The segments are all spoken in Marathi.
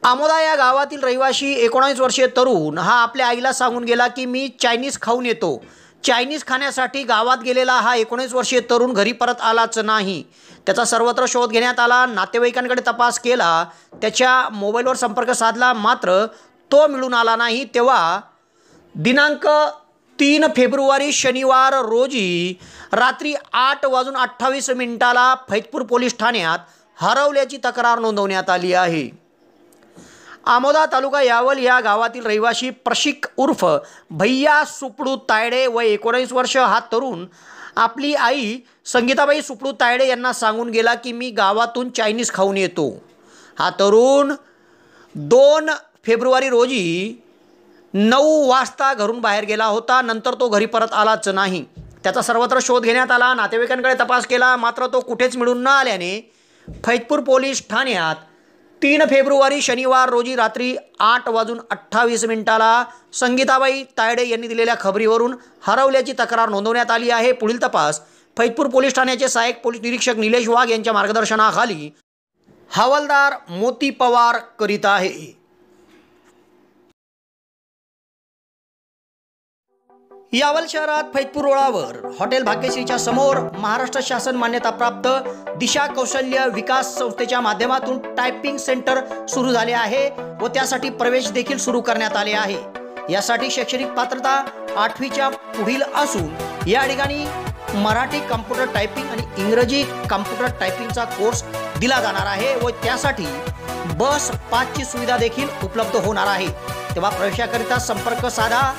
आमोदा या गावातील रहिवाशी 19 वर्षीय तरुण हा आपल्या आईला सांगून गेला की मी चायनीज खाऊन येतो। चायनीज खाण्यासाठी गावात गेलेला हा 19 वर्षीय तरुण घरी परत आलाच नाही। त्याचा सर्वत्र शोध घेण्यात आला, नातेवाईकांकडे तपास केला, त्याच्या मोबाईलवर संपर्क साधला, मात्र तो मिळून आला नाही। तेव्हा दिनांक 3 फेब्रुवारी शनिवार रोजी रात्री 8:28 फैजपूर पोलीस ठाण्यात हरवल्याची तक्रार नोंदवण्यात आली आहे। आमोदा तालुका यावल या गावातील रहिवाशी प्रशिक उर्फ भैया सुपडू तायडे वय 19 वर्ष हा तरुण आपली आई संगीताबाई सुपडू तायडे यांना सांगून गेला की मी गावातून चायनीज खाऊन येतो। हा तरुण 2 फेब्रुवारी रोजी 9 वाजता घरून बाहेर गेला होता। नंतर तो घरी परत आलाच नाही। त्याचा सर्वत्र शोध घेण्यात आला, नातेवाईकांकडे तपास केला, मात्र तो कुठेच मिळून न आल्याने फैजपूर पोलीस ठाण्यात 3 फेब्रुवारी शनिवार रोजी रात्री 8:28 संगीताबाई तायडे यांनी दिलेल्या खबरीवरून हरवल्याची तक्रार नोंदवण्यात आली आहे। पुढील तपास फैजपूर पोलीस ठाण्याचे सहाय्यक पोलीस निरीक्षक निलेश वाघ यांच्या मार्गदर्शनाखाली हवालदार मोती पवार करीत आहे। यावल शहरात फैजपूर रोडावर हॉटेल भाग्यश्रीच्या समोर महाराष्ट्र शासन मान्यताप्राप्त दिशा कौशल्य विकास संस्थेच्या माध्यमातून टायपिंग सेंटर सुरू झाले आहे व त्यासाठी प्रवेश देखील सुरू करण्यात आले आहे। यासाठी शैक्षणिक पात्रता 8वीच्या पुढील असून या ठिकाणी मराठी कॉम्प्युटर टायपिंग आणि इंग्रजी कॉम्प्युटर टायपिंगचा कोर्स दिला जाणार आहे व त्यासाठी बस पासची सुविधा देखील उपलब्ध होणार आहे। तेव्हा प्रवेशाकरिता संपर्क साधा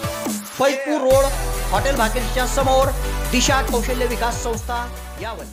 फैजपूर रोड हॉटेल भाग्यश्रीच्या समोर दिशा कौशल्य विकास संस्था यावल।